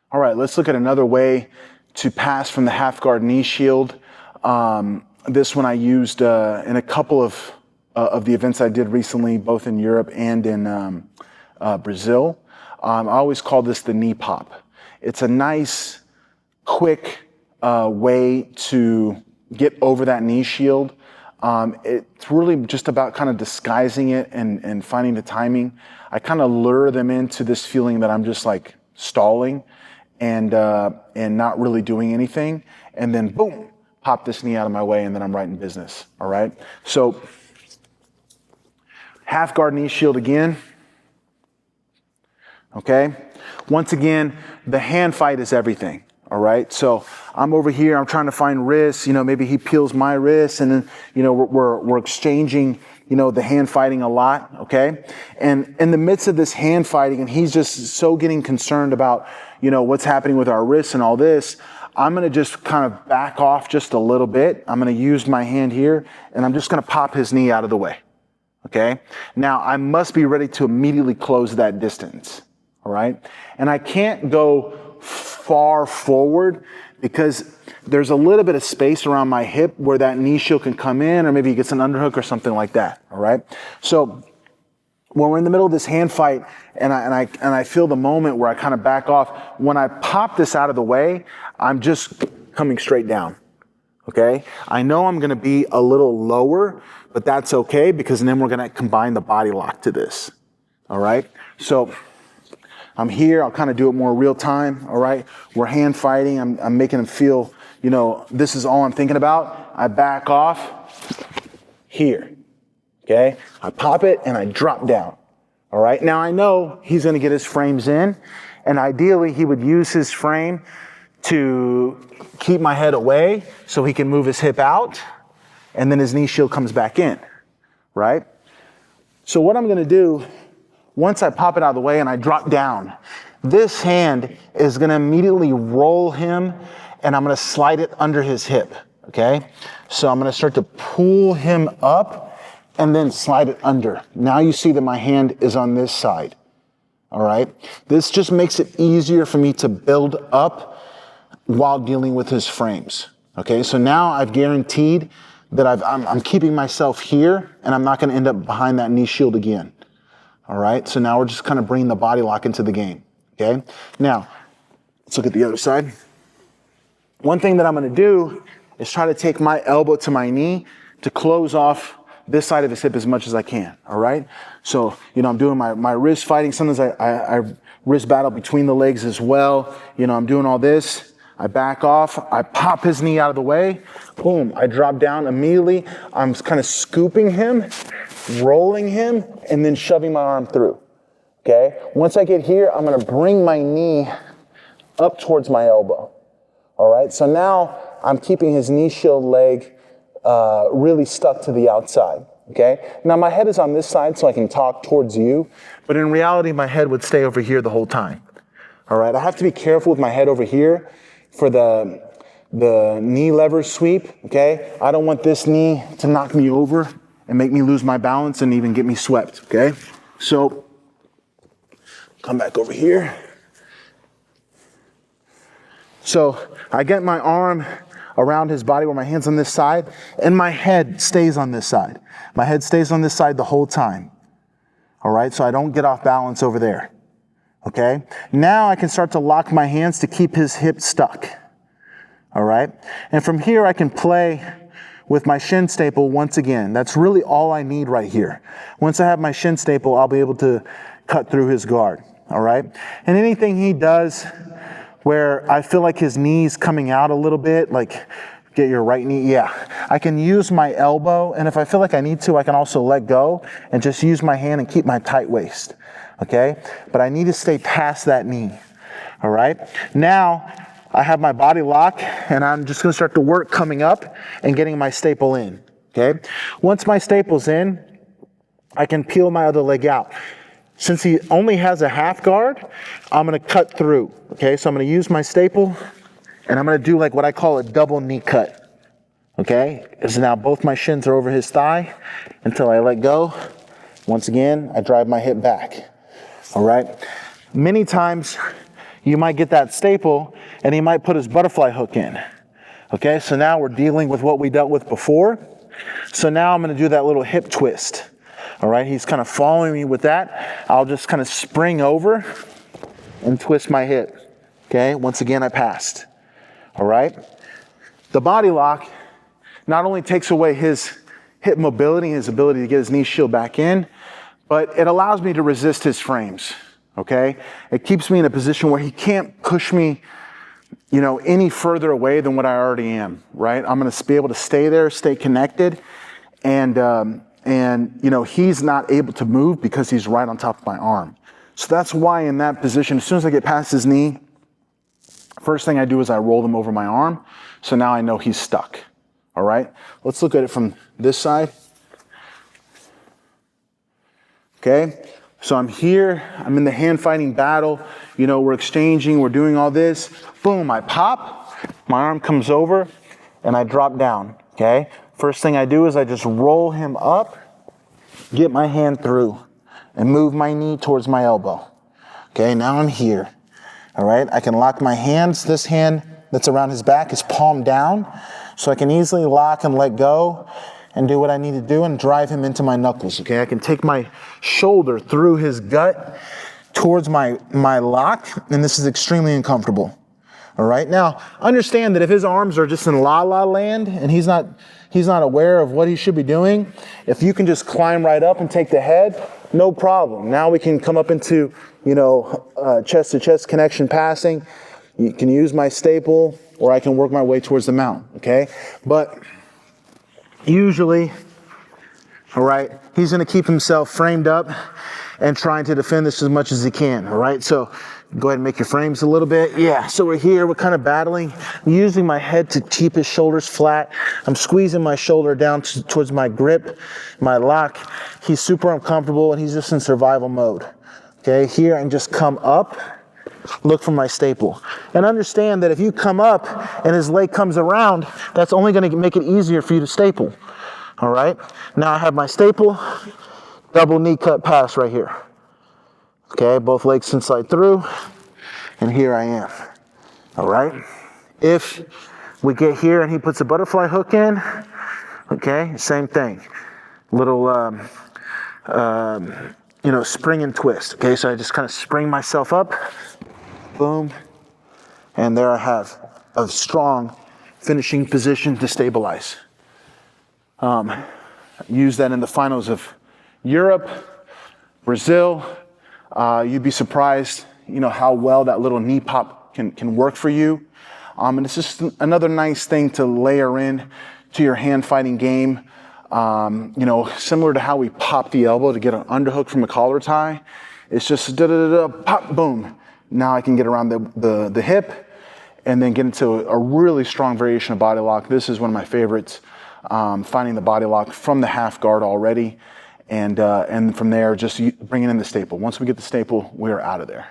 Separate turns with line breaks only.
All right, let's look at another way to pass from the half guard knee shield. This one I used in a couple of the events I did recently, both in Europe and in Brazil. I always call this the knee pop. It's a nice, quick way to get over that knee shield. It's really just about kind of disguising it and finding the timing. I kind of lure them into this feeling that I'm just like stalling and not really doing anything. And then boom, pop this knee out of my way, and then I'm right in business. All right. So half guard knee shield again. Okay. Once again, the hand fight is everything. All right. So I'm over here, I'm trying to find wrists, maybe he peels my wrists, and then, we're exchanging, the hand fighting a lot. Okay. And in the midst of this hand fighting, and he's just so getting concerned about, what's happening with our wrists and all this, I'm going to just kind of back off just a little bit. I'm going to use my hand here, and I'm just going to pop his knee out of the way. Okay. Now I must be ready to immediately close that distance. All right. And I can't go far forward because there's a little bit of space around my hip where that knee shield can come in, or maybe he gets an underhook or something like that. All right. So when we're in the middle of this hand fight and I feel the moment where I kind of back off, when I pop this out of the way, I'm just coming straight down. Okay. I know I'm going to be a little lower, but that's okay because then we're going to combine the body lock to this. All right. So I'm here. I'll kind of do it more real time. All right. We're hand fighting. I'm making them feel, this is all I'm thinking about. I back off here. Okay. I pop it and I drop down. All right. Now I know he's going to get his frames in, and ideally he would use his frame to keep my head away so he can move his hip out, and then his knee shield comes back in. Right. So what I'm going to do, once I pop it out of the way and I drop down, this hand is going to immediately roll him, and I'm going to slide it under his hip. Okay. So I'm going to start to pull him up and then slide it under. Now you see that my hand is on this side. All right. This just makes it easier for me to build up while dealing with his frames. Okay. So now I've guaranteed that I'm keeping myself here, and I'm not going to end up behind that knee shield again. All right. So now we're just kind of bringing the body lock into the game. Okay. Now let's look at the other side. One thing that I'm going to do is try to take my elbow to my knee to close off this side of his hip as much as I can. All right. So, I'm doing my wrist fighting. Sometimes I wrist battle between the legs as well. I'm doing all this. I back off. I pop his knee out of the way. Boom. I drop down immediately. I'm kind of scooping him, rolling him, and then shoving my arm through. Okay. Once I get here, I'm going to bring my knee up towards my elbow. All right. So now I'm keeping his knee shield leg really stuck to the outside. Okay. Now my head is on this side so I can talk towards you, but in reality, my head would stay over here the whole time. All right. I have to be careful with my head over here for the knee lever sweep. Okay. I don't want this knee to knock me over and make me lose my balance and even get me swept. Okay. So come back over here. So I get my arm around his body where my hand's on this side, and my head stays on this side. My head stays on this side the whole time. All right, so I don't get off balance over there. Okay, now I can start to lock my hands to keep his hip stuck. All right, and from here I can play with my shin staple once again. That's really all I need right here. Once I have my shin staple, I'll be able to cut through his guard. All right, and anything he does where I feel like his knee's coming out a little bit, like get your right knee. Yeah, I can use my elbow, and if I feel like I need to, I can also let go and just use my hand and keep my tight waist. Okay, but I need to stay past that knee. All right, now I have my body lock, and I'm just going to start to work coming up and getting my staple in. Okay, once my staple's in, I can peel my other leg out. Since he only has a half guard, I'm going to cut through. Okay, so I'm going to use my staple, and I'm going to do like what I call a double knee cut. Okay, so now both my shins are over his thigh until I let go. Once again, I drive my hip back. All right. Many times, you might get that staple and he might put his butterfly hook in. Okay, so now we're dealing with what we dealt with before. So now I'm gonna do that little hip twist. All right, he's kind of following me with that. I'll just kind of spring over and twist my hip. Okay, once again, I passed. All right, the body lock not only takes away his hip mobility, his ability to get his knee shield back in, but it allows me to resist his frames. Okay, it keeps me in a position where he can't push me, you know, any further away than what I already am, right? I'm going to be able to stay there, stay connected, and you know, he's not able to move because he's right on top of my arm. So that's why in that position, as soon as I get past his knee, first thing I do is I roll him over my arm. So now I know he's stuck. All right, let's look at it from this side. Okay, so I'm here, I'm in the hand fighting battle. You know, we're exchanging, we're doing all this. Boom, I pop, my arm comes over, and I drop down, okay? First thing I do is I just roll him up, get my hand through, and move my knee towards my elbow. Okay, now I'm here, all right? I can lock my hands. This hand that's around his back is palm down, so I can easily lock and let go and do what I need to do and drive him into my knuckles, okay? I can take my shoulder through his gut towards my lock, and this is extremely uncomfortable. All right, now understand that if his arms are just in la-la land and he's not aware of what he should be doing, if you can just climb right up and take the head, no problem. Now we can come up into, you know, chest-to-chest connection passing. You can use my staple, or I can work my way towards the mount, okay? But usually, all right, he's gonna keep himself framed up and trying to defend this as much as he can, all right? So go ahead and make your frames a little bit. Yeah, so we're here, we're kind of battling. I'm using my head to keep his shoulders flat. I'm squeezing my shoulder down towards my grip, my lock. He's super uncomfortable and he's just in survival mode. Okay, here and just come up, look for my staple. And understand that if you come up and his leg comes around, that's only gonna make it easier for you to staple. All right, now I have my staple, double knee cut pass right here. Okay, both legs can slide through, and here I am. All right, if we get here and he puts a butterfly hook in, okay, same thing. Little, you know, spring and twist. Okay, so I just kind of spring myself up, boom, and there I have a strong finishing position to stabilize. Use that in the finals of Europe, Brazil. You'd be surprised, you know, how well that little knee pop can work for you. And it's just another nice thing to layer in to your hand fighting game. You know, similar to how we pop the elbow to get an underhook from a collar tie. It's just pop, boom. Now I can get around the hip and then get into a really strong variation of body lock. This is one of my favorites, finding the body lock from the half guard already. And from there, just bringing in the staple. Once we get the staple, we're out of there.